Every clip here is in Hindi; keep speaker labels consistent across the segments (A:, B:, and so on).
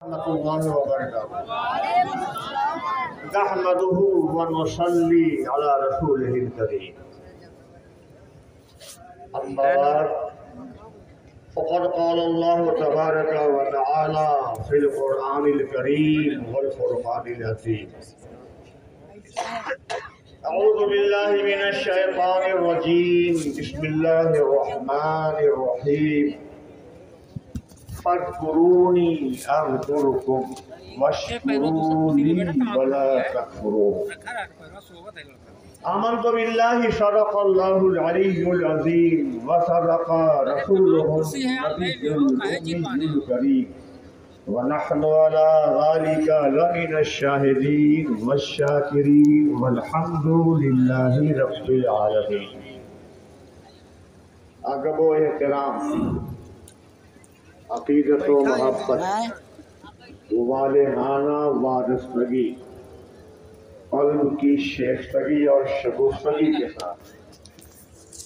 A: नहमदुहु व नुसल्ली अला रसूलिहिल करीम। अम्मा बाद फ़क़द क़ाल अल्लाहु तबारक व तआला फ़िल क़ुरआनिल करीम वल फ़ुरक़ानिल हकीम। अऊज़ु बिल्लाहि मिनश शैतानिर रजीम। बिस्मिल्लाहिर रहमानिर रहीम। फ़ज़्कुरूनी अज़्कुरुकुम वश्कुरूली वला तकफुरून। आमन्तु बिल्लाहि सदक़ल्लाहुल अलिय्युल अज़ीम व सदक़ रसूलुहुन नबिय्युल करीम व नहनु अला ज़ालिका लमिनश शाहिदीन वश्शाकिरीन वल्हम्दुलिल्लाहि रब्बिल आलमीन। अदब व एहतराम, अक़ीदत व मोहब्बत, वालिहाना वारसगी, क़ल्ब की शेखसगी और शगुफ़गी के साथ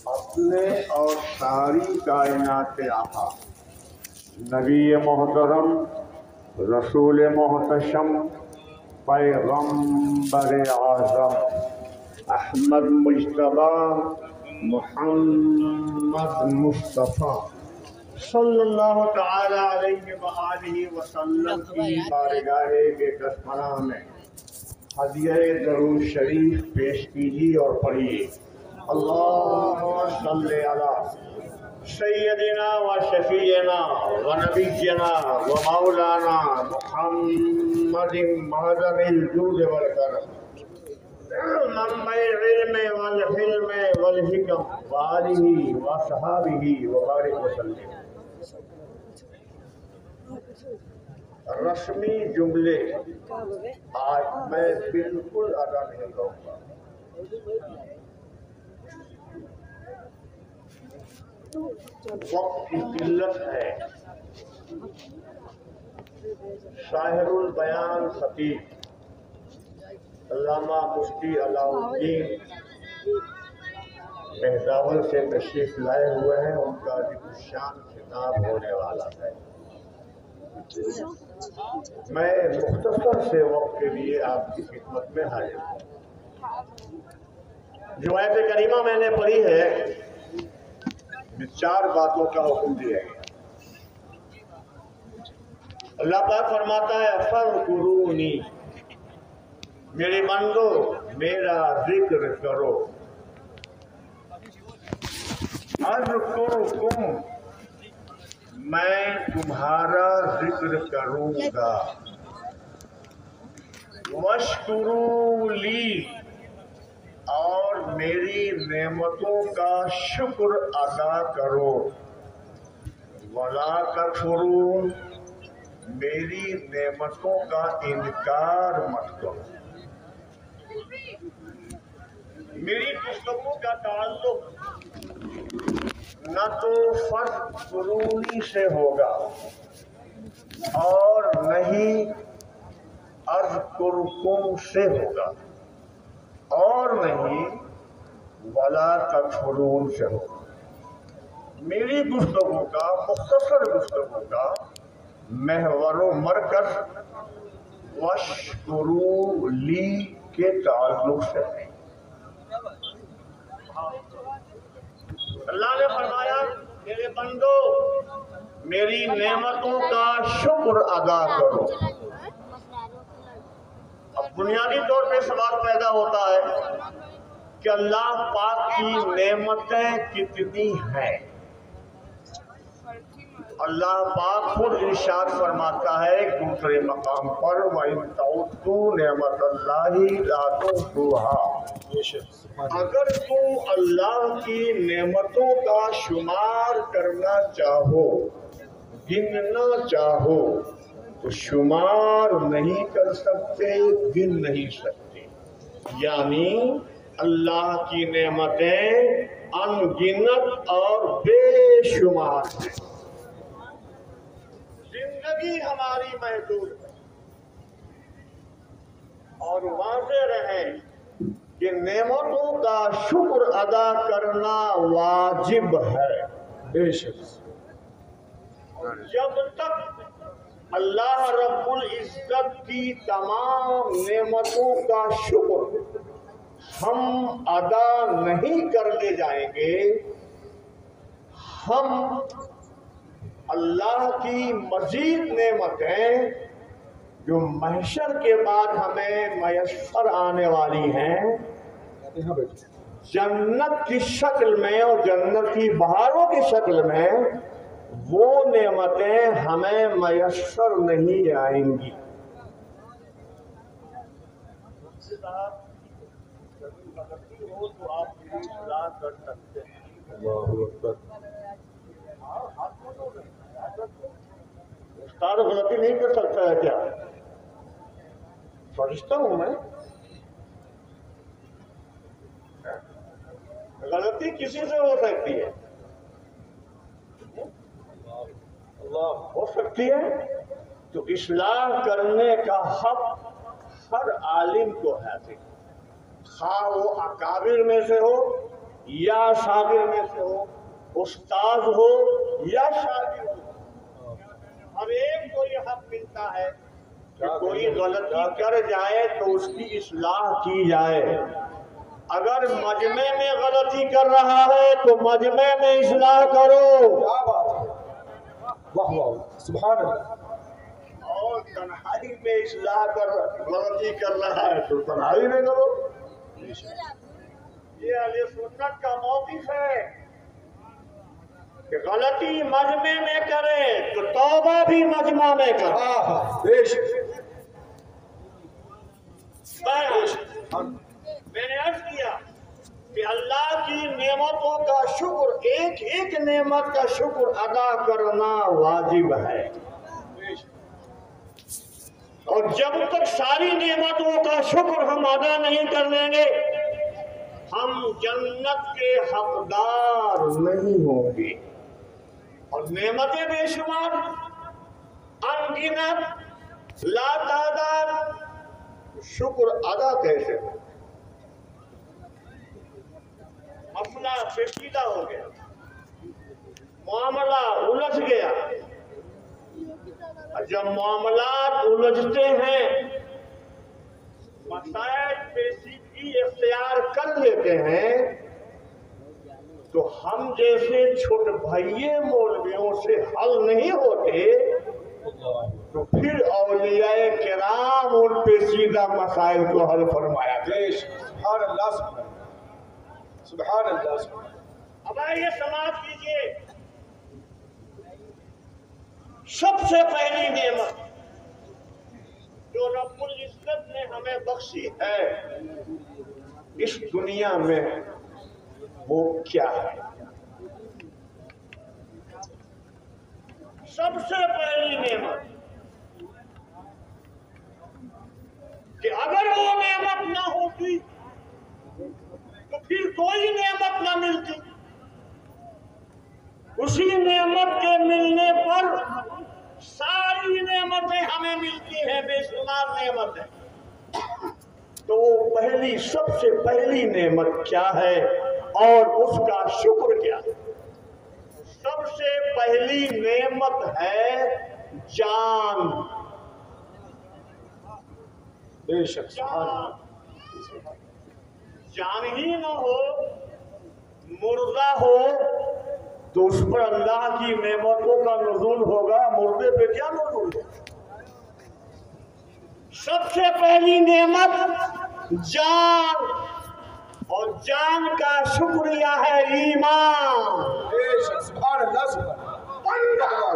A: अपने और सारी कायनात आका नबी मोहतरम रसूल मोहतशम पैगम्बर आज़म अहमद मुज्तबा मुहम्मद मुस्तफ़ा सल्लल्लाहु तआला अलैहि व आलिहि वसल्लम की बारगाहे बेकसपनाह में हदिया दरूद शरीफ पेश कीजिए और पढ़िए। अल्लाहुम्मा सल्लि अला सय्यदिना व शफीना व नबिय्यना व मौलाना मुहम्मदिन मअदनिल जूद वल करम मंबइल इल्म वल हिल्म वल हिकम व आलिहि व असहाबिहि व बारिक वसल्लम। रस्मी जुमले आज मैं बिल्कुल अदा नहीं करूँगा। वक्त की किल्लत है। शाहिरुल बयान खतीब अल्लामा मुफ्ती अलाउद्दीन मेहदावल से तशरीफ लाए हुए हैं। उनका शान खिताब होने वाला है। मैं मुख्तसर से वक्त के लिए आपकी खिदमत में हाजिर हूँ। जो आयत करीमा मैंने पढ़ी है, चार बातों का हुक्म दिया गया। अल्लाह पाक फरमाता है फ़ज़्कुरूनी, मेरे बंदो मेरा जिक्र करो। अज़्कुरुकुम, मैं तुम्हारा जिक्र करूंगा। वश्कुरूली, और मेरी नेमतों का शुक्र अदा करो। वला तकफुरून, मेरी नेमतों का इनकार मत करो। मेरी गुफ्तगू का ताल्लुक न तो फ़ज़्कुरूनी से होगा और न ही अज़्कुरुकुम से होगा और नहीं वला तकफुरून से होगा। मेरी गुफ्तगू का, मुख्तसर गुफ्तगू का महवर मरकज वश्कुरूली के ताल्लुक से है। अल्लाह ने फरमाया मेरे बंदो मेरी नेमतों का शुक्र अदा करो। अब बुनियादी तौर पे सवाल पैदा होता है कि अल्लाह पाक की नेमतें कितनी हैं। अल्लाह पाक खुद इरशाद फरमाता है दूसरे मकाम पर वइन तउद्दू नेमतल्लाहि ला तुहसूहा, अगर तुम अल्लाह की नेमतों का शुमार करना चाहो, गिनना चाहो, तो शुमार नहीं कर सकते, गिन नहीं सकते। यानी अल्लाह की नेमतें अनगिनत और बेशुमार हैं। जिंदगी हमारी महदूद है और वाज़ेह रहे कि नेमतों का शुक्र अदा करना वाजिब है। बेशक जब तक अल्लाह रब्बुल इज्जत की तमाम नेमतों का शुक्र हम अदा नहीं करने जाएंगे, हम अल्लाह की मजीद नेमतें जो महशर के बाद हमें मयस्सर आने वाली हैं, जन्नत की शक्ल में और जन्नत की बहारों की शक्ल में, वो नेमतें हमें मयस्सर नहीं आएंगी। हो तो आप इस्लाह कर सकते हैं। उस्ताद गलती नहीं कर सकता है क्या? फरिश्ता हूं मैं, गलती किसी से हो सकती है, हो सकती है। तो इस्लाह करने का हक हर आलिम को है, खा वो अकाबिर में से हो या सागिर में से हो, उस्ताद हो या शागिर हो, हर एक को ये हक मिलता है कि कोई गलती कर जाए तो उसकी इस्लाह की जाए। अगर मजमे में गलती कर रहा है तो मजमे में इस्लाह करो। क्या बात है, वाह वाह, सुभान अल्लाह। और तन्हाई में इस्लाह कर गलती कर रहा है तो तन्हाई में करो। ये अहले सुन्नत का मौक़िफ़ है कि गलती मजमे में करे तो तौबा भी मजमा में करे। मैंने अर्ज किया कि अल्लाह की नेमतों का शुक्र, एक एक नेमत का शुक्र अदा करना वाजिब है, और जब तक सारी नेमतों का शुक्र हम अदा नहीं कर लेंगे, हम जन्नत के हकदार नहीं होंगे। और नेमतें बेशुमार, अनगिनत, लातादाद, शुक्र अदा कैसे हो? मसला पेचीदा हो गया, मामला उलझ गया। जब मामलात उलझते हैं, मसाइल पेचीदगी इख्तियार कर लेते हैं, तो हम जैसे छोटे भाइये मौलवियों से हल नहीं होते, तो फिर औलियाए किराम उन पेचीदा मसाइल को हल फरमाया। सुभान अल्लाह, सुभान अल्लाह। अब आइए समाप्त कीजिए। सबसे पहली नेमत जो रब्बुल इज्जत ने हमें बख्शी है इस दुनिया में, वो क्या है? सबसे पहली नेमत कि अगर वो नेमत ना होती तो फिर कोई नेमत ना मिलती। उसी नेमत के मिलने पर सारी नेमतें हमें मिलती हैं, बेशुमार नेमत है। तो पहली, सबसे पहली नेमत क्या है और उसका शुक्र क्या है? सबसे पहली नेमत है जान। बेशक जान ही न हो, मुर्दा हो, तो उस पर अल्लाह की नेमतों का नुज़ूल होगा, मुर्दे पे क्या नुज़ूल होगा? सबसे पहली नेमत जान, और जान का शुक्रिया है ईमान। सुभान अल्लाह,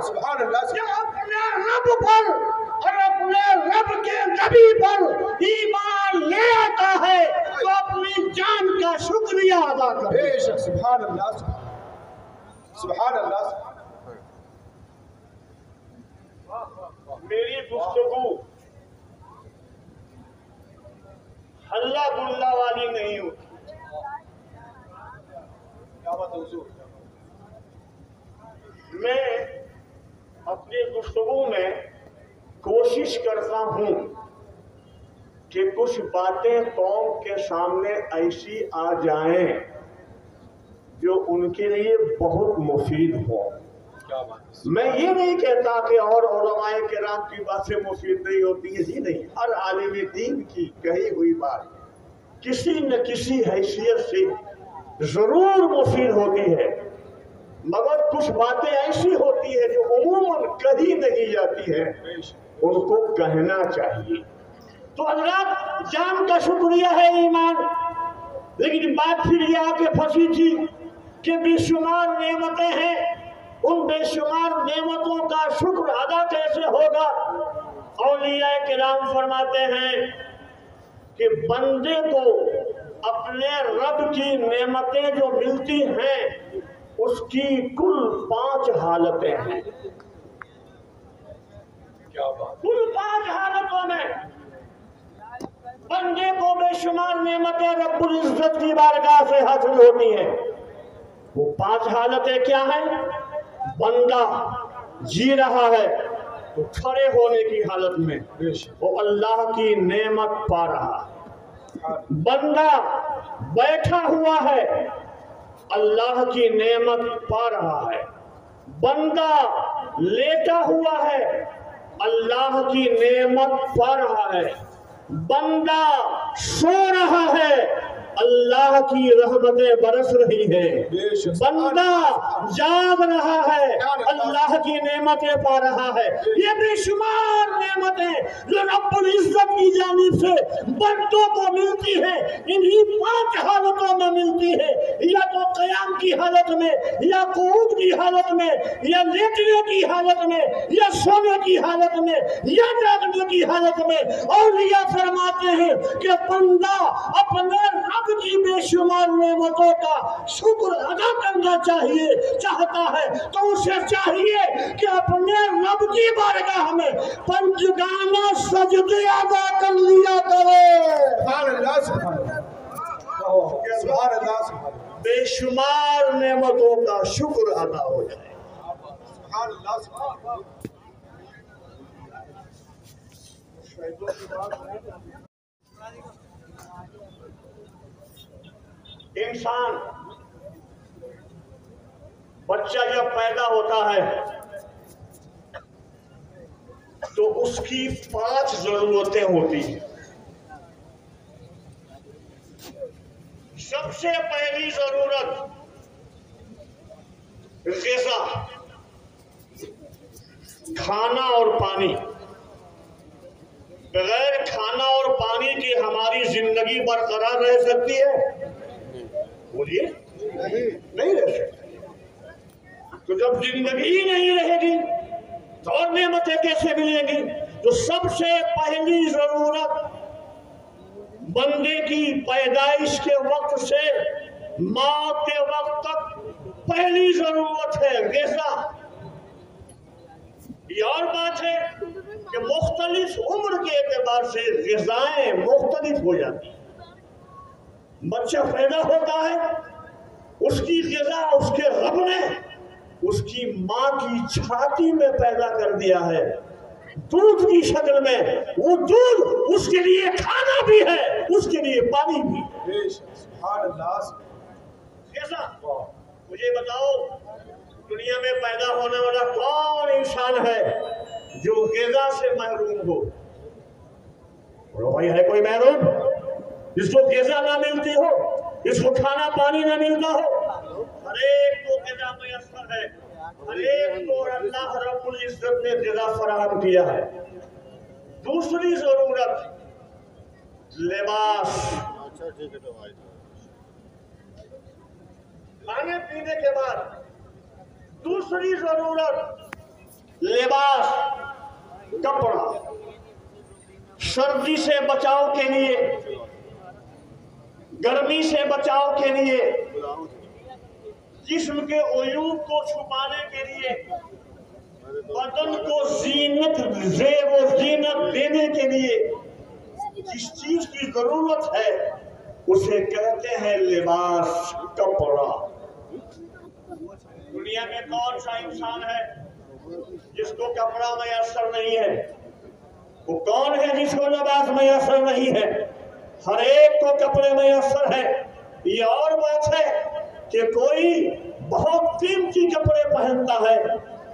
A: सुभान अल्लाह। अपने रब पर और अपने रब के नबी पर ईमान ले आता है तो अपनी जान का शुक्रिया अदा करे। सुभान अल्लाह, सुभान अल्लाह। मेरी गुफ्तगू हल्ला गुल्ला वाली नहीं होती। क्या बात हुजूर? मैं अपनी गुफ्तगू में कोशिश करता हूं कि कुछ बातें कौम के सामने ऐसी आ जाएं जो उनके लिए बहुत मुफीद हो। मैं ये नहीं कहता कि और उलमाए किराम की बातें मुफीद नहीं होती है, जी नहीं। हर आलिम दीन की कही हुई बात किसी न किसी हैसियत से जरूर मुफीद होती है, मगर कुछ बातें ऐसी होती है जो उमूमन कही नहीं जाती है, उनको कहना चाहिए। तो हज़रात जान का शुक्रिया है ईमान, लेकिन बात फिर ये आके फंसी थी कि बेशुमार नेमतें हैं, उन बेशुमार नेमतों का शुक्र अदा कैसे होगा। औलिया किराम फरमाते हैं कि बंदे को अपने रब की नेमतें जो मिलती हैं उसकी कुल 5 हालतें हैं। क्या बात? कुल 5 हालतों में बंदे को बेशुमार नेमतें रब्बुल इज्जत की बारगाह से हासिल होती हैं। वो 5 हालतें क्या हैं? बंदा जी रहा है तो खड़े होने की हालत में वो अल्लाह की नेमत पा रहा। बंदा बैठा हुआ है, अल्लाह की नेमत पा रहा है। बंदा लेटा हुआ है, अल्लाह की नेमत पा रहा है। बंदा सो रहा है, अल्लाह की रहमतें बरस रही है। बंदा जाग रहा है, अल्लाह की नेमतें पा रहा है। ये बेशुमार नेमतें जो रब्बुल इज्जत की जानिब से बंदों को मिलती है, इन्हीं 5 हालतों में मिलती है। या तो क़याम की हालत में, या क़ुऊद की हालत में, या लेटने की हालत में, या सोने की हालत में, या जागने की हालत में। औलिया फरमाते हैं कि बंदा अपने रब की बेशुमार नेमतों का शुक्र अदा करना चाहिए, चाहता है तो उसे चाहिए कि अपने रब की बारगाह में पंचगाना सजदे अदा कर लिया करे। बेशुमार नेमतों का शुक्र अदा हो जाए। इंसान बच्चा जब पैदा होता है तो उसकी 5 जरूरतें होती हैं। सबसे पहली जरूरत ग़िज़ा, खाना और पानी। बगैर खाना और पानी की हमारी जिंदगी बरकरार रह सकती है? बोलिए, नहीं रह सकती। तो जब जिंदगी ही नहीं रहेगी तो और नेमतें कैसे मिलेंगी? तो सबसे पहली जरूरत बंदे की पैदाइश के वक्त से मौत के वक्त तक पहली जरूरत है ग़िज़ा। ये और बात है कि मुख्तलिफ उम्र के एतबार से ग़िज़ाएं मुख्तलिफ हो जाती हैं। बच्चा पैदा होता है, उसकी ग़िज़ा उसके रब ने उसकी माँ की छाती में पैदा कर दिया है, दूध की शक्ल में। वो दूध उसके लिए खाना भी है, उसके लिए पानी भी। मुझे बताओ, दुनिया में पैदा होने वाला कौन इंसान है जो ग़िज़ा से महरूम हो? भाई है कोई महरूम जिसको ग़िज़ा ना मिलती हो, जिसको खाना पानी ना मिलता हो? हर एक को ग़िज़ा मुयस्सर है, हर एक को अल्लाह रब्बुल इज्जत ने ग़िज़ा फराहम किया है। दूसरी जरूरत लिबास। खाने पीने के बाद दूसरी जरूरत लिबास, कपड़ा। सर्दी से बचाव के लिए, गर्मी से बचाव के लिए, जिस्म के उयूब को छुपाने के लिए, बदन को जीनत, ज़ेब और जीनत देने के लिए जिस चीज की जरूरत है उसे कहते हैं लिबास, कपड़ा। दुनिया में कौन सा इंसान है जिसको कपड़ा मैसर नहीं है? वो कौन है जिसको लिबास मैसर नहीं है? हर एक को कपड़े मैसर है। ये और बात है कि कोई बहुत कीमती कपड़े पहनता है,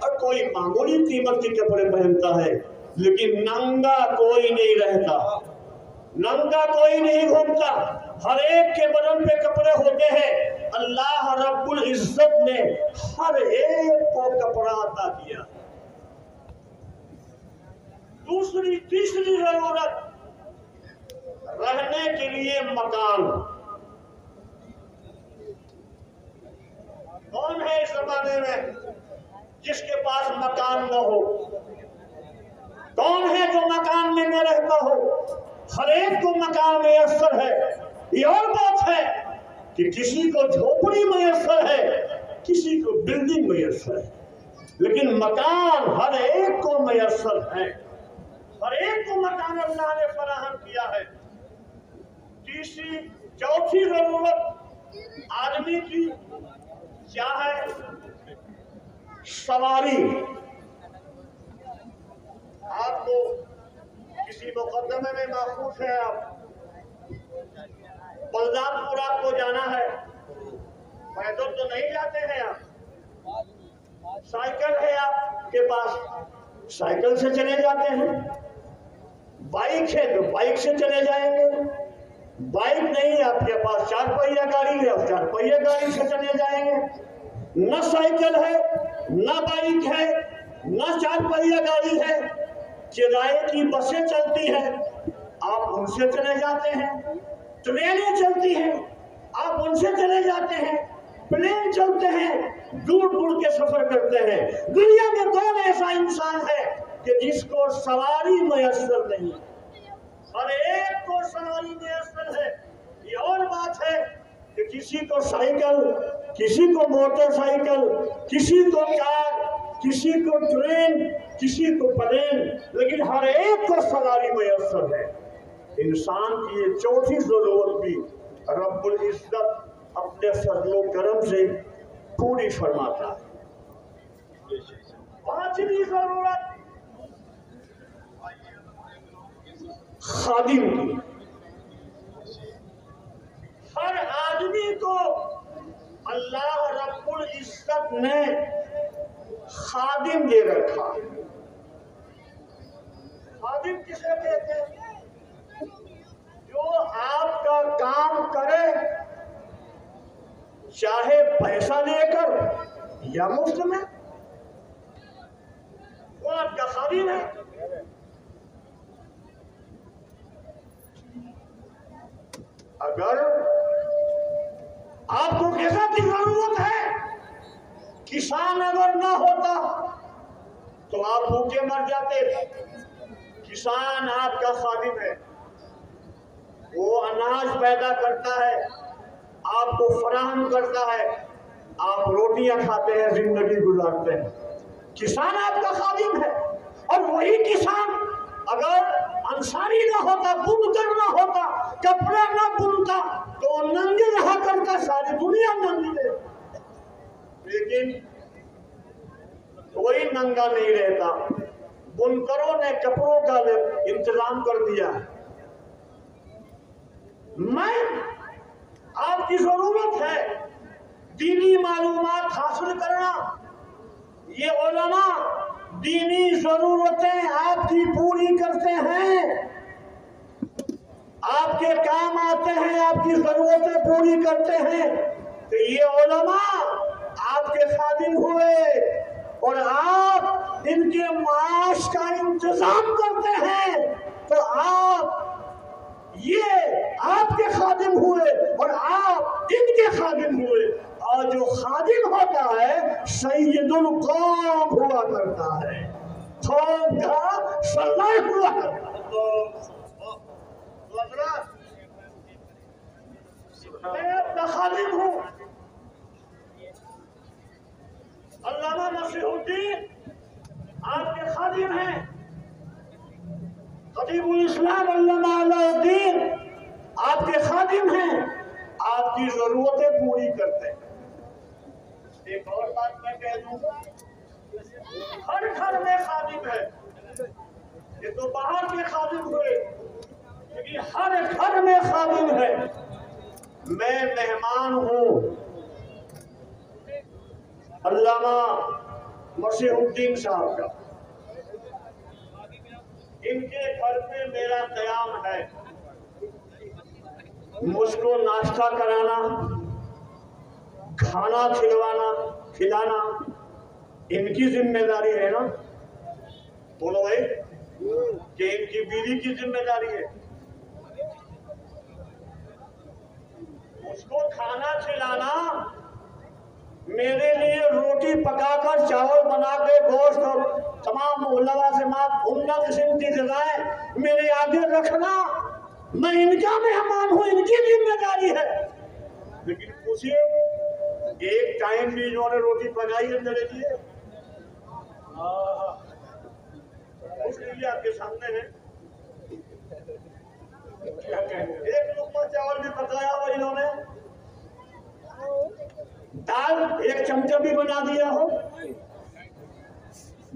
A: और कोई मामूली कीमत के कपड़े पहनता है, लेकिन नंगा कोई नहीं रहता, नंगा कोई नहीं घूमता। हर एक के बदन पे कपड़े होते हैं। अल्लाह रब्बुल इज्जत ने हर एक को कपड़ा अता किया। दूसरी तीसरी जरूरत, रहने के लिए मकान। कौन है इस जमाने में जिसके पास मकान न हो? कौन है जो मकान में न रहता हो? हर एक को मकान मयस्सर है। ये और बात है कि किसी को झोपड़ी मयस्सर है, किसी को बिल्डिंग मयस्सर है, लेकिन मकान हर एक को मयस्सर है। हर एक को मकान अल्लाह ने फराहम किया है। तीसरी चौथी जरूरत आदमी की क्या है? सवारी। आपको किसी मुकदमे में महफूज है, आप बलरामपुर आपको जाना है, पैदल तो नहीं जाते हैं आप, साइकिल है आपके पास, साइकिल से चले जाते हैं। बाइक है तो बाइक से चले जाएंगे। बाइक नहीं है आपके पास, 4 पहिया गाड़ी है, 4 पहिया गाड़ी से चले जाएंगे। न साइकिल है, न बाइक है, न 4 पहिया गाड़ी है, किराए की बसें चलती हैं, आप उनसे चले जाते हैं। ट्रेनें चलती हैं, आप उनसे चले जाते हैं। प्लेन चलते हैं, दूर दूर के सफर करते हैं। दुनिया में कौन ऐसा इंसान है कि जिसको सवारी मयस्सर नहीं? हर एक को सवारी मयस्सर है। ये और बात है कि किसी को साइकिल, किसी को मोटरसाइकिल, किसी को कार, किसी को ट्रेन, किसी को प्लेन, लेकिन हर एक को सवारी मयस्सर है। इंसान की ये चौथी जरूरत भी रब्बुल इज्जत अपने फजलो करम से पूरी फरमाता है। पांचवी जरूरत खादिम की। हर आदमी को अल्लाह रब्बुल इज्जत ने खादिम दे रखा। खादिम किसे कहते हैं? जो आपका काम करे, चाहे पैसा लेकर या मुफ्त में, वो आपका खादिम है। अगर आपको पैसा की जरूरत है, किसान अगर ना होता तो आप भूखे मर जाते। किसान आपका खादिम है, वो अनाज पैदा करता है, आपको फराहम करता है, आप रोटियां खाते हैं, जिंदगी गुजारते हैं। किसान आपका खादिम है। और वही किसान अगर अंसारी ना होता, बुनकर ना होता, कपड़ा ना बुनता, तो नंगे रहा करता, सारी दुनिया नंगी है। लेकिन कोई नंगा नहीं रहता, बुनकरों ने कपड़ों का इंतजाम कर दिया है। मैं आपकी जरूरत है दीनी मालूमात हासिल करना। ये उलमा दीनी जरूरतें आपकी पूरी करते हैं, आपके काम आते हैं, आपकी जरूरतें पूरी करते हैं। तो ये उलमा आपके खादिम हुए और आप इनके माश का इंतजाम करते हैं, तो आप ये आपके खादिम हुए और आप इनके खादिम हुए। और जो खादिम होता है सैयदुल कौम हुआ करता है, कौम का सरदार हुआ करता है। मैं अपना खादिम हूँ। अल्लामा नसीहुद्दीन आपके खादिम हैं। खतीबुल इस्लाम अल्लामा अलाउद्दीन आपके खादिम हैं, आपकी जरूरतें पूरी करते हैं। एक और बात मैं कह दूंगा, हर घर में खादिम है। ये तो बाहर के खादिम हुए, लेकिन हर घर में खादिम है। मैं मेहमान हूँ। अल्लामा मसीहुद्दीन साहब का। इनके घर पे मेरा क़याम है, मुझको नाश्ता कराना, खाना खिलाना इनकी जिम्मेदारी है ना। बोलो भाई, कि इनकी बीवी की जिम्मेदारी है। मुझको खाना खिलाना, मेरे लिए रोटी पकाकर, चावल बना के, गोश्त और तमाम लवाज़िमात उम्दा किस्म की ग़िज़ाएं मेरे आगे रखना, मैं इनका मेहमान हूँ, इनकी जिम्मेदारी है। लेकिन पूछिए, एक टाइम भी इन्होंने रोटी पकाई है मेरे लिए? उसके लिए आपके सामने है, एक लुक़्मा चावल भी पकाया हो इन्होंने, दाल एक चमचा भी बना दिया हो,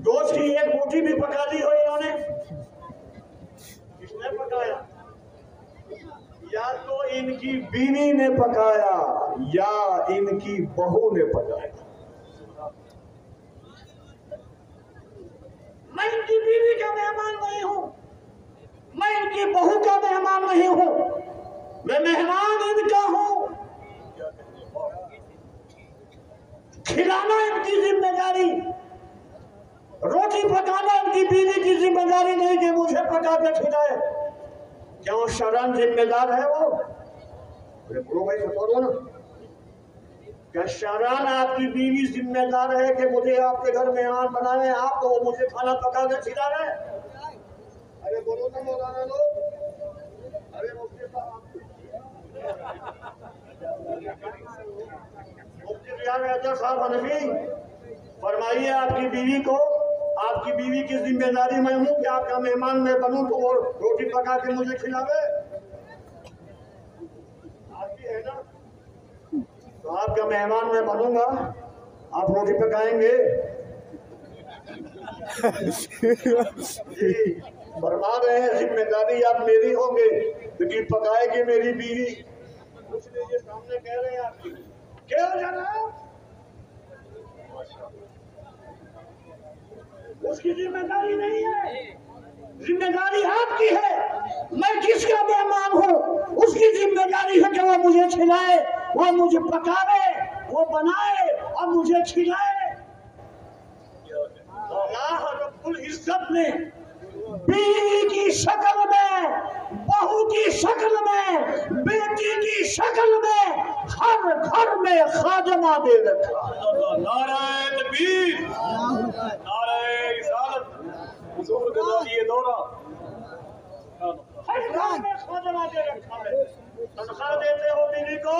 A: गोश्त की एक रोटी भी पका दी हो इन्होंने। किसने पकाया? या तो इनकी बीवी ने पकाया या इनकी बहू ने पकाया। मैं इनकी बीवी का मेहमान नहीं हूं, मैं इनकी बहू का मेहमान नहीं हूं, मैं मेहमान इनका हूं। खिलाना इनकी जिम्मेदारी, रोटी पकाना इनकी बीवी की जिम्मेदारी नहीं कि मुझे पका के खिलाए। क्या वो शरन जिम्मेदार है? वो भाई बता दो ना, क्या शरन आपकी बीवी जिम्मेदार है कि मुझे आपके घर मेहमान बनाए आप, तो वो मुझे खाना पका के खिला रहे? अरे बोलो ना मौलाना लोग, अरे मुफ्ती साहब हनफी, फरमाइए आपकी बीवी को, आपकी बीवी की जिम्मेदारी मैं हूं कि आपका मेहमान मैं बनूं तो वो रोटी पका के मुझे खिलावे? आपकी है ना, तो आपका मेहमान मैं बनूंगा, आप रोटी पकाएंगे। फरमा रहे हैं जिम्मेदारी आप मेरी होंगे, लेकिन पकाएगी मेरी बीवी। इसलिए ये सामने कह रहे हैं आपकी क्या हो जाना, उसकी जिम्मेदारी नहीं है, जिम्मेदारी आपकी है। मैं किसका मेहमान हूँ, उसकी जिम्मेदारी है कि वो मुझे खिलाए, वो मुझे पकाए, वो बनाए और मुझे खिलाए। अल्लाह रब्बुल इज्जत ने बीवी की शक्ल में, बहू की शक्ल में, बेटी की शक्ल में हर घर में खादिमा दे रखा। नारे तकबीर, नारे रिसालत, हुजूर का ये दौरा, हर घर में खादिमा दे रखा है। तनख्वाह देते हो बीवी को?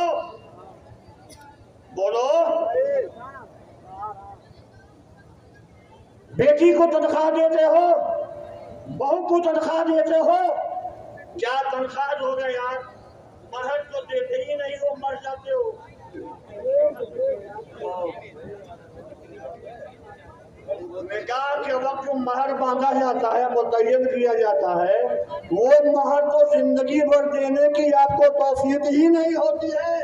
A: बोलो, बेटी को तनख्वाह देते हो, बहू को तनख्वाह देते हो? क्या तनख्वाह दोगे यार? महर तो देते ही नहीं हो, मर जाते हो। निकाह के वक्त जो महर बांधा जाता है, मुतय्यन किया जाता है, वो महर तो जिंदगी भर देने की आपको तौफीक ही नहीं होती है।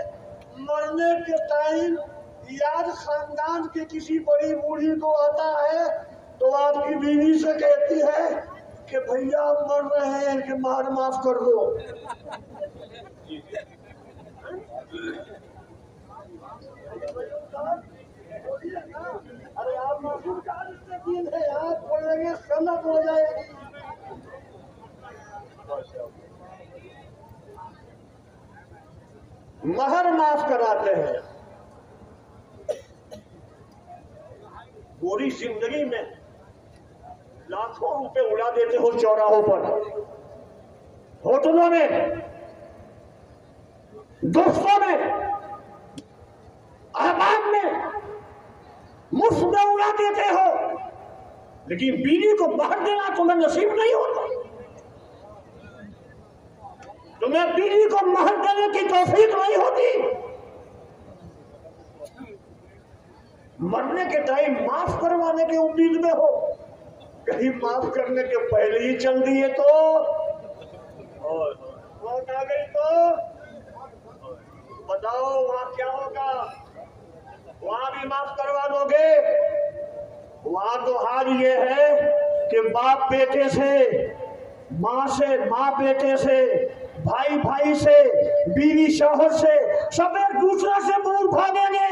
A: मरने के टाइम याद खानदान के किसी बड़ी बूढ़ी को आता है तो आपकी बीवी से कहती है कि भैया आप मर रहे हैं कि महर माफ कर दो। अरे आप मासूम का दिन है, आप बोलेंगे सनत हो जाएगी। महर माफ कराते हैं। पूरी जिंदगी में लाखों रुपए उड़ा देते हो चौराहों पर, होटलों में, दोस्तों में, अहबाब में, मुफ्त में उड़ा देते हो, लेकिन बीवी को महर देना तुम्हें नसीब नहीं होता। तुम्हें बीवी को महर देने की तौफीक नहीं होती। मरने के टाइम माफ करवाने की उम्मीद में हो, कहीं माफ करने के पहले ही चल दिए तो मौत आ गई तो बताओ वहां क्या होगा? वहां भी माफ करवा दोगे? वहां तो हाल ये है कि बाप बेटे से, माँ बेटे से, भाई भाई से, बीवी शौहर से, सब एक दूसरे से दूर भागेंगे।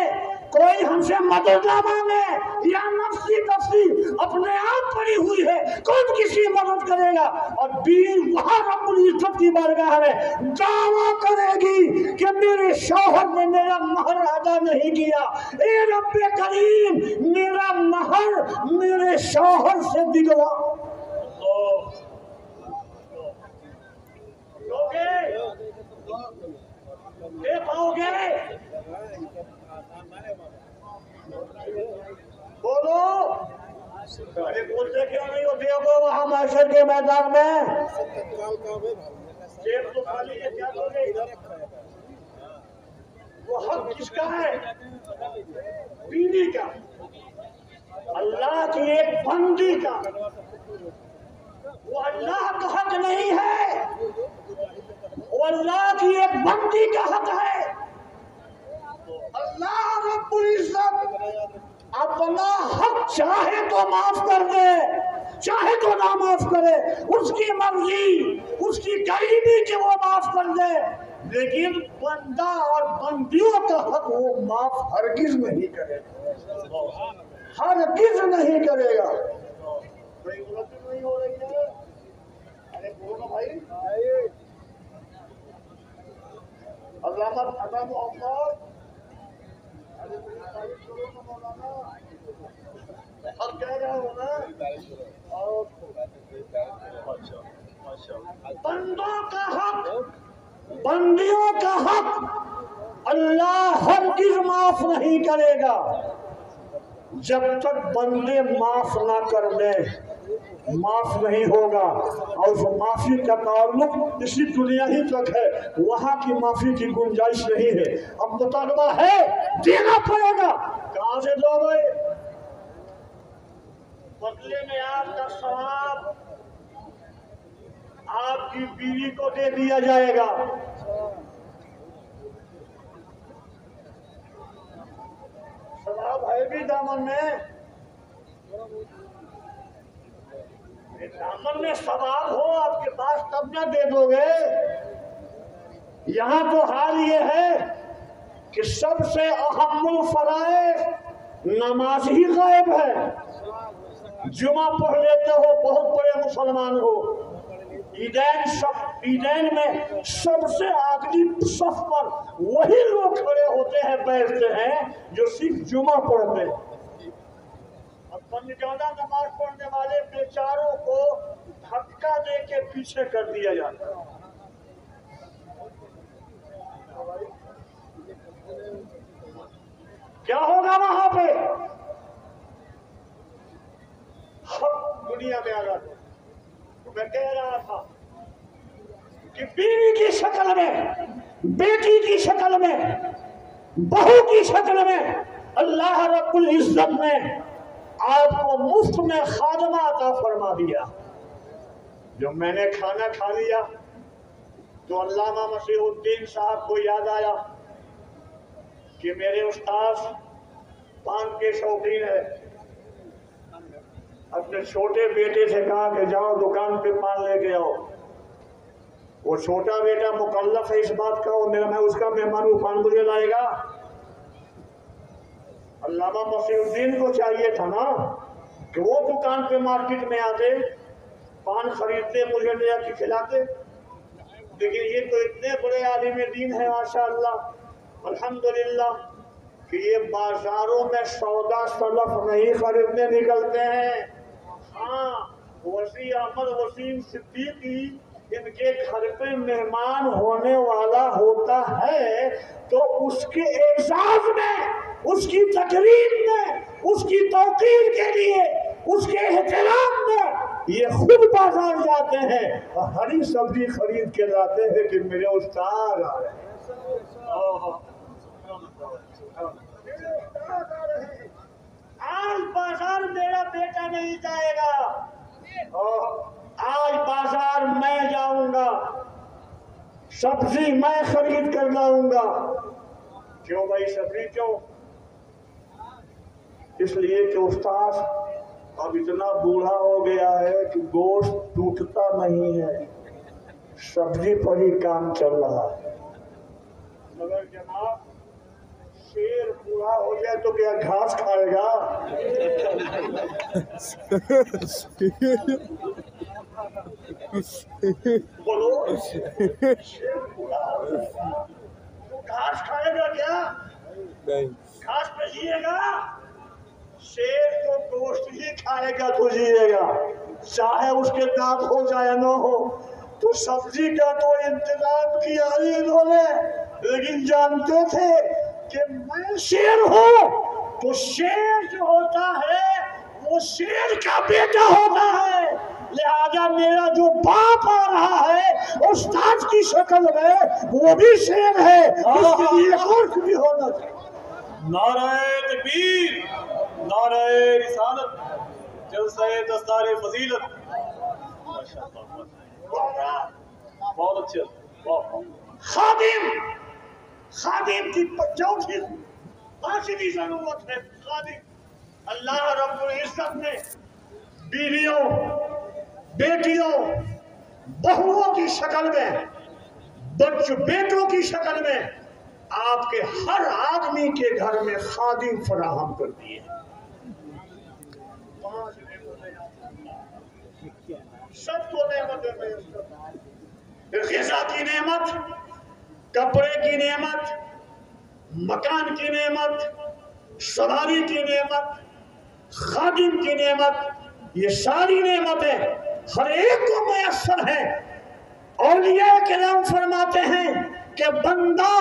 A: कोई हमसे मदद ना मांगे या नफ्सी नफ्सी अपने आप पड़ी हुई है, कौन किसी मदद करेगा। और बीवी वहां रब्बुल इज्जत की बारगाह में दावा करेगी कि मेरे शौहर ने मेरा महर अदा नहीं किया। ए रब्बे करीम, मेरा महर मेरे शौहर से दिलवा दे पाओगे? बोलो। अरे बोलते क्यों नहीं हो? देखो वहां महशर के मैदान में जेब तो खाली है, क्या बोले? वो हक किसका है? बीवी का, अल्लाह की एक बंदी का। वो अल्लाह का हक नहीं है, वो अल्लाह की एक बंदी का हक है। अल्लाह रब्बुल इज्जत अपना हक चाहे तो माफ कर दे, चाहे तो ना माफ करे, उसकी मर्जी, उसकी गरीबी के वो माफ कर दे, लेकिन बंदा और बंदियों का हक वो माफ हरगिज नहीं करेगा, हरगिज नहीं करेगा। कोई गलती नहीं हो रही है? अरे बोलो भाई। अल्लाह अब कह रहा हूँ ना, बंदों का हक, बंदियों का हक अल्लाह हरगिज माफ नहीं करेगा। जब तक बंदे माफ ना कर दे, माफ नहीं होगा। और उस माफी का ताल्लुक इसी दुनिया ही तक है, वहां की माफी की गुंजाइश नहीं है। अब मुतालबा है, देना पड़ेगा। कहां से दोगे? बदले में आपका सवाब आपकी बीवी को दे दिया जाएगा। सवाब है भी दामन में, दामन में सवाब हो आपके पास तब ना दे दोगे। यहाँ तो हाल ये है कि सबसे अहम्मुल फराइज़ नमाज ही गायब है। जुमा पढ़ लेते हो, बहुत बड़े मुसलमान हो, ईदैन में सबसे आखिरी सफ पर वही लोग खड़े होते हैं, बैठते हैं जो सिर्फ जुमा पढ़ते हैं। अब ज्यादा नमाज पढ़ने वाले बेचारों को धक्का दे के पीछे कर दिया जाता है। क्या होगा वहां पे? हक दुनिया में आ रहा था। तो मैं कह रहा था कि बीवी की शक्ल में, बेटी की शक्ल में, बहू की शक्ल में अल्लाह रब्बुल इज्जत ने आपको मुफ्त में खादमा अता फरमा दिया। जब मैंने खाना खा लिया तो अल्लामा मसीहुद्दीन साहब को याद आया कि मेरे उस्ताद पान के शौकीन है। अपने छोटे बेटे से कहा कि जाओ दुकान पे पान लेके आओ। वो छोटा बेटा मुकल्लफ है इस बात का, मैं उसका मेहमान पान मुझे लाएगा। अल्लामा मसीहुद्दीन को चाहिए था ना कि वो दुकान पे मार्केट में आते, पान खरीदते, मुझे ले आके खिलाते। लेकिन ये तो इतने बड़े आलिम दीन है माशाअल्लाह, अल्हम्दुलिल्लाह, कि ये बाजारों में सौदा सलफ नहीं खरीदने निकलते हैं। हाँ, वसी अहमद वसीम सिद्दीकी इनके घर पे मेहमान होने वाला होता है तो उसके एजाज में, उसकी तकरीम में, उसकी तौकीर के लिए, उसके एहतराम में ये खुद बाजार जाते हैं और हरी सब्जी खरीद के लाते हैं कि मेरे उस्ताद आ रहे हैं। आज बाजार मेरा बेटा नहीं जाएगा, आज बाजार मैं जाऊंगा, सब्जी मैं खरीद कर लाऊंगा। क्यों भाई? सब्जी क्यों? इसलिए कि उस्ताद अब इतना बूढ़ा हो गया है कि गोश्त टूटता नहीं है, सब्जी पर ही काम चल रहा है। मगर जनाब शेर बूढ़ा हो जाए तो क्या घास खाएगा? बोलो, शेर बूढ़ा हो जाएगा तो घास खाएगा क्या? नहीं, घास पे जिएगा। शेर तो गोश्त ही खाएगा तो जिएगा, चाहे उसके दांत हो जाए न हो। तो सब्जी का तो इंतजाम किया ही इन्होंने, लेकिन जानते थे कि मैं शेर हूँ, तो शेर जो होता है वो शेर का बेटा होता है। लिहाजा मेरा जो बाप आ रहा है उस्ताद की शक्ल में, वो भी शेर है, इसके लिए खौफ भी होना चाहिए।
B: नाराए तकबीर, नाराए रिसालत, जलसे दस्तारे फजीलत। बहुत अच्छे।
A: खादिम, खादिम की चौथी पांचवी जरूरत है खादिम। अल्लाह रब्बुल इज्जत ने बीवियों, बेटियों, बहुओं की शक्ल में, बेटों की शक्ल में आपके हर आदमी के घर में खादिम फराहम कर दिए। सबको नेमतें में, ग़िज़ा की नेमत, कपड़े की नेमत, मकान की नेमत, सवारी की नेमत, खादिम की नेमत, ये सारी नेमतें हर एक को मुयस्सर है। औलिया किराम फरमाते हैं कि बंदा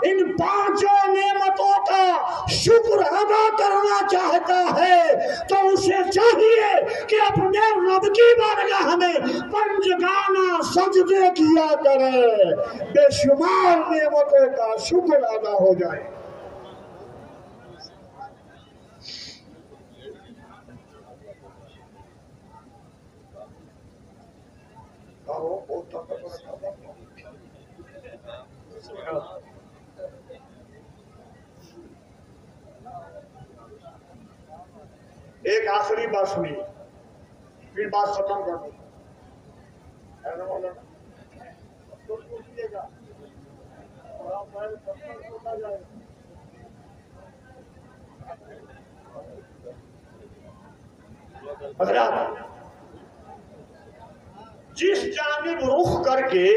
A: इन पांचों नेमतों का शुक्र अदा करना चाहता है तो उसे चाहिए कि अपने रब की बारगाह में पंजगाना सजदे किया करे, बेशुमार नेमतों का शुक्र अदा हो जाए। एक आखिरी बात सुनिए, फिर बात खत्म कर दो। जिस जानिब रुख करके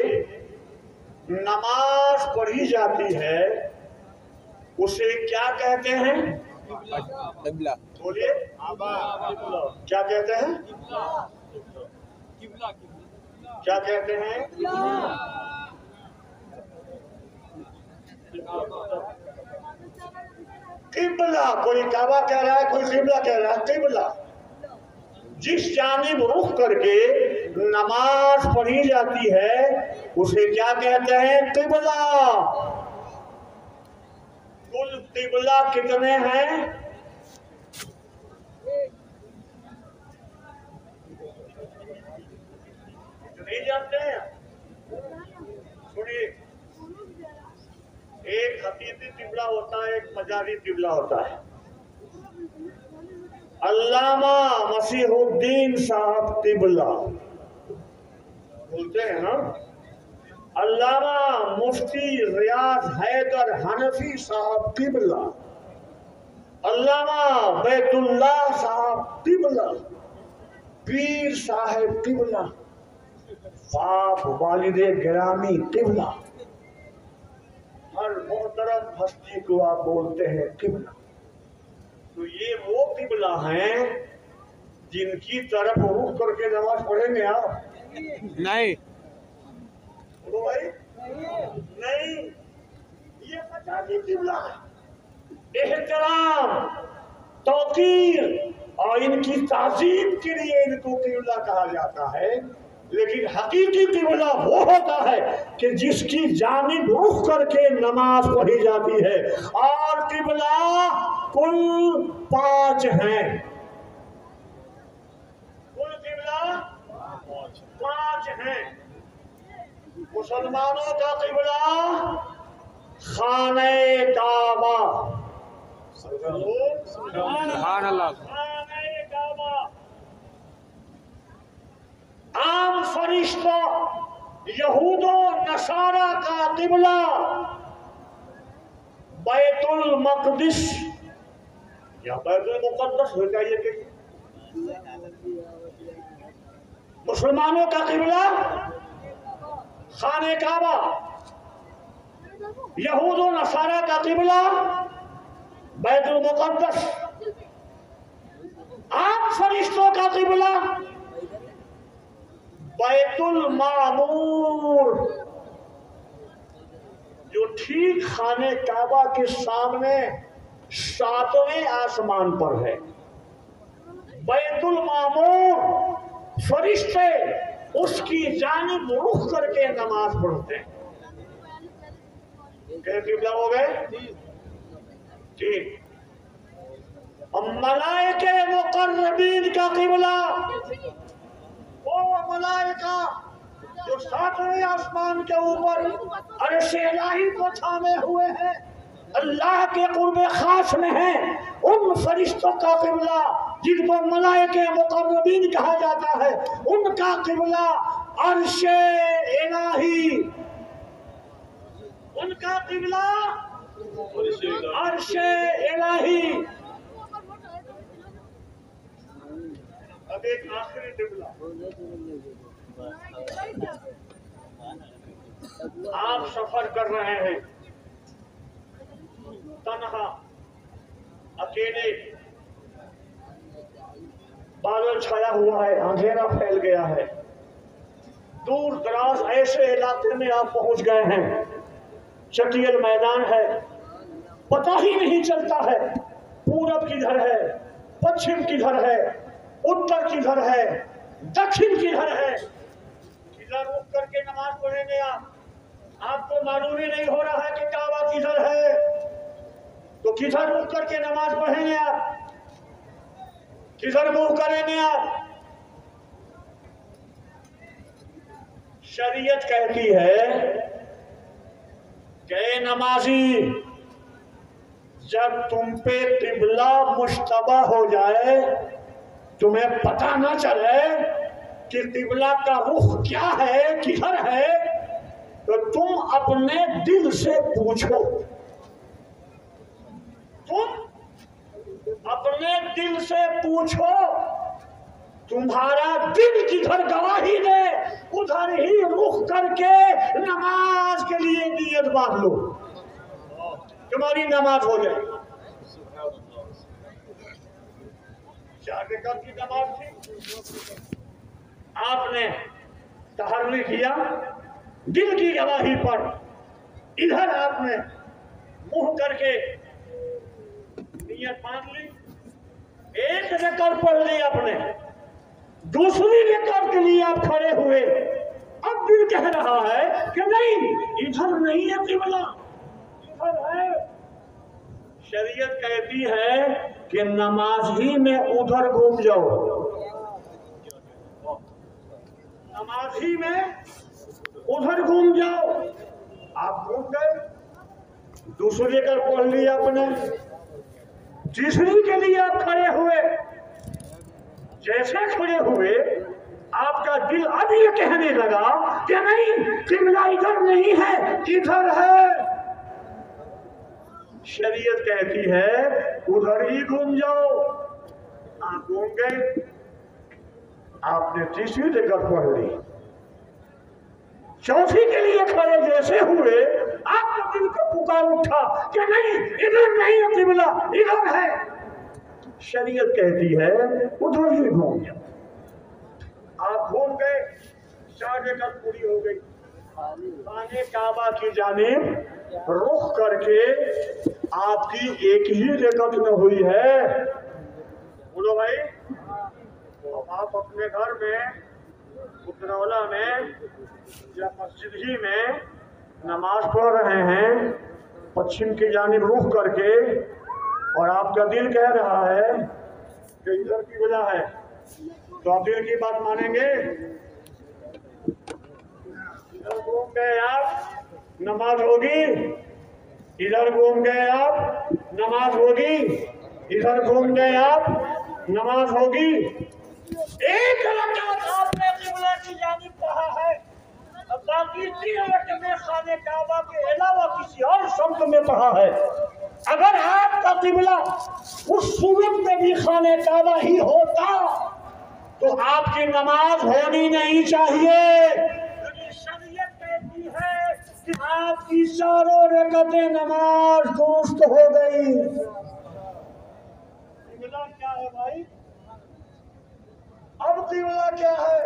A: नमाज पढ़ी जाती है उसे क्या कहते हैं? बोलिए, क्या कहते हैं? क्या कहते हैं? किबला। कोई काबा कह रहा है, कोई किबला कह रहा है। किबला जिस जानिब रुख करके नमाज पढ़ी जाती है उसे क्या कहते हैं? किबला। कुल किबला कितने हैं? नहीं जानते हैं? सुनिए, एक हकीकी किबला होता है, एक मजाजी किबला होता है। अल्लामा मसीहुद्दीन साहब किबला बोलते हैं ना, अल्लामा मुफ्ती रियाज हैदर हनफी साहब किबला, अल्लामा बैतुल्लाह साहब किबला, पीर साहब किबला, बाप वालिदे गिरामी किबला। हर मोहतरम हस्ती को आप बोलते हैं किबला। तो ये वो किबला हैं जिनकी तरफ रुख करके नमाज पढ़ेंगे आप?
B: नहीं,
A: बोलो भाई, नहीं, ये मजाजी किबला है। एहतराम, तौकीर और इनकी ताज़ीम के लिए इनको किबला कहा जाता है। लेकिन हकीकी किबला वो होता है कि जिसकी जानिब रुख करके नमाज पढ़ी जाती है। और किबला कुल 5 हैं। कुल किबला 5 हैं। मुसलमानों का किबला खाने काबा, खाने काबा, आम फरिश्तों यहूदो नसारा का किबला बैतुल मक़दिस या बैतुल मुक़द्दस हो जाइए कि मुसलमानों का किबला खाने काबा, यहूदो नसारा का किबला बैतुल मुक़द्दस, आम फरिश्तों का किबला बैतुल मामूर जो ठीक खाने काबा के सामने 7वें आसमान पर है। बैतुल मामूर फरिश्ते उसकी जानिब रुख करके नमाज पढ़ते हैं। क्या किबला हो गए? ठीक। और मलाइके मुक़र्रबीन का किबला वो मलाइका जो 7वें आसमान के ऊपर अर्श इलाही को थामे हुए हैं, अल्लाह के कुर्बे खास में है, उन फरिश्तों का किबला जिनको मलाइके मुक़र्रबीन कहा जाता है, उनका किबला अर्श इलाही, उनका किबला अर्श इलाही। अब एक आखिरी किबला, आप सफर कर रहे हैं तन्हा अकेले, बादल छाया हुआ है, अंधेरा फैल गया है, दूर दराज ऐसे इलाके में आप पहुंच गए हैं, चटियल मैदान है, पता ही नहीं चलता है पूरब किधर है, पश्चिम किधर है, उत्तर किधर है, दक्षिण किधर है। किधर रुक करके नमाज पढ़ेंगे आपको मालूम ही नहीं हो रहा है कि काबा किधर है, तो किधर रुक करके नमाज पढ़ेंगे आप, किधर मुंह करेंगे आप? शरीयत कहती है कि नमाजी, जब तुम पे किबला मुश्तबा हो जाए, तुम्हें पता ना चले कि किबला का रुख क्या है, किधर है, तो तुम अपने दिल से पूछो, तुम अपने दिल से पूछो, तुम्हारा दिल किधर गवाही दे, उधर ही रुख करके नमाज के लिए नियत बांध लो, तुम्हारी नमाज हो जाए। 4 रकात की नमाज थी, आपने तहर्री किया दिल की गवाही पर, इधर आपने मुंह करके नियत मान ली, 1 रकात पढ़ ली आपने, दूसरी रकात के लिए आप खड़े हुए, अब दिल कह रहा है कि नहीं इधर नहीं है किबला, इधर है। शरीयत कहती है कि नमाज ही में उधर घूम जाओ, नमाज ही में उधर घूम जाओ। आप घूम गए, दूसरी का पढ़ लिया आपने, तीसरी के लिए आप खड़े हुए, जैसे खड़े हुए आपका दिल अब ये कहने लगा कि नहीं किबला इधर नहीं है, इधर है। शरीयत कहती है उधर ही घूम जाओ। आप घूम गए, आपने तीसरी रकात पढ़ ली, चौथी के लिए खड़े जैसे हुए, आपका दिल को पुकार उठा कि नहीं इधर नहीं है किबला, इधर है। शरीयत कहती है उधर ही घूम जाओ। आप घूम गए, 4 रकात पूरी हो गई, खाने काबा की जानिब रुख करके आपकी एक ही रकात में हुई है। बोलो भाई, आप अपने घर में, उतरौला में या मस्जिद ही में नमाज पढ़ रहे हैं, पश्चिम की जानिब रुख करके, और आपका दिल कह रहा है कि इधर की वजह है, तो आप दिल की बात मानेंगे? इधर घूम गए आप, नमाज होगी, इधर घूम गए आप, नमाज होगी, इधर घूम गए आप, नमाज होगी। एक रकात आपने किबला की पढ़ा है, बाकी 3 वक्त में खाने काबा के अलावा किसी और शब्द में पढ़ा है। अगर आपका किबला उस सूरत में भी खाने काबा ही होता तो आपकी नमाज होनी नहीं चाहिए। शरीयत कहती है कि आपकी चारों रकातें नमाज दुरुस्त हो गई। किबला क्या है भाई? अब किबला क्या है?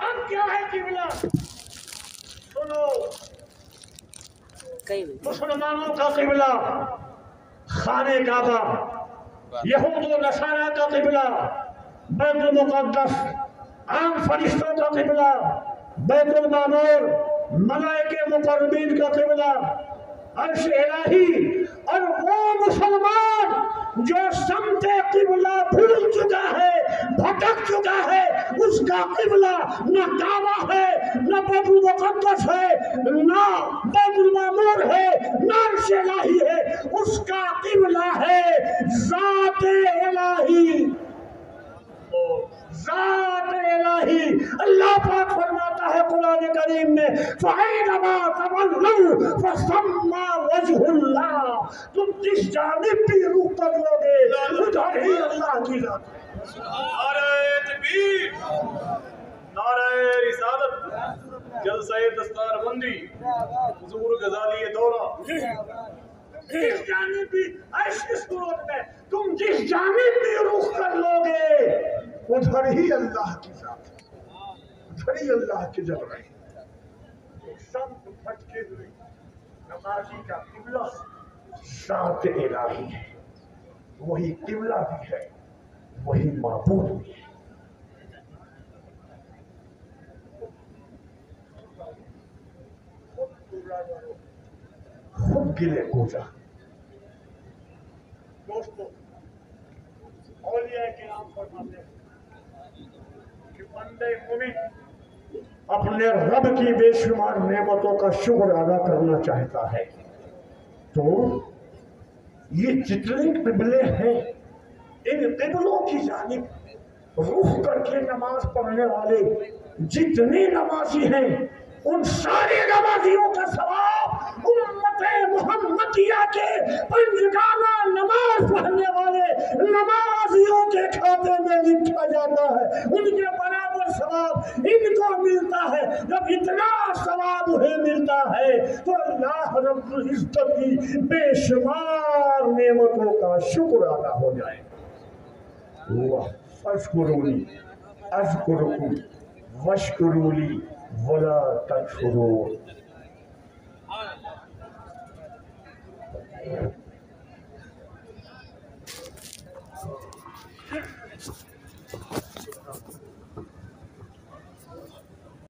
A: अब क्या है किबला? सुनो, मुसलमानों का किबला खाने काबा, यहूद व नसारा का किबला बैतुल मुक़द्दस, आम फरिश्तों का किबला बैतुल मामूर, मलाइके मुक़र्रबीन का किबला अर्श इलाही। और वो मुसलमान जो समते किबला भूल चुका है, भटक चुका है, उसका किबला न काबा है, न बैतुल मुक़द्दस है, न बैतुल मामूर है, न अर्श इलाही है, उसका किबला है ज़ात इलाही। ज़ात इलाही। अल्लाह पाक फरमाता है कुरान करीम में, फ़अइनमा तवल्लू फ़सम्मा वजहुल्लाह। तुम जिस जानिब भी रुख कर लोगे उधर ही अल्लाह की ज़ात है।
B: नारे तकबीर, नारे रिसालत, जलसे दस्तारबंदी, हुजूर गजाली दौरा।
A: जिस जानिब भी ऐसी सूरत में तुम जिस जानिब भी रुख कर लोगे उधर ही अल्लाह की ज़ात है, उधर ही अल्लाह की जगह है। सब भटके हुए नमाजी का किबला ज़ात इलाही है। वही किबला भी है, वही माबूद भी है। खुद गिले पूजा। दोस्तों, औलिया के नाम फरमाते हैं कि बंदे मुमिन अपने रब की बेशुमार नेमतों का शुक्र अदा करना चाहता है तो ये जितने किबले हैं इन किबलों की जानिब रुख करके नमाज पढ़ने वाले जितने नमाजी हैं उन सारे नमाजियों का सवाब उम्मते मुहम्मदिया के पंजगाना नमाज पढ़ने वाले नमाजियों के खाते में लिखा जाता है। उनके बराबर सवाब इनको मिलता है। जब इतना सवाब उन्हें मिलता है तो अल्लाह रब्बुल इज्जत की बेशुमार नेमतों का शुक्र अदा हो जाए। फश्कुरूनी अज़्कुरुकुम वश्कुरूली वला तकफुरून।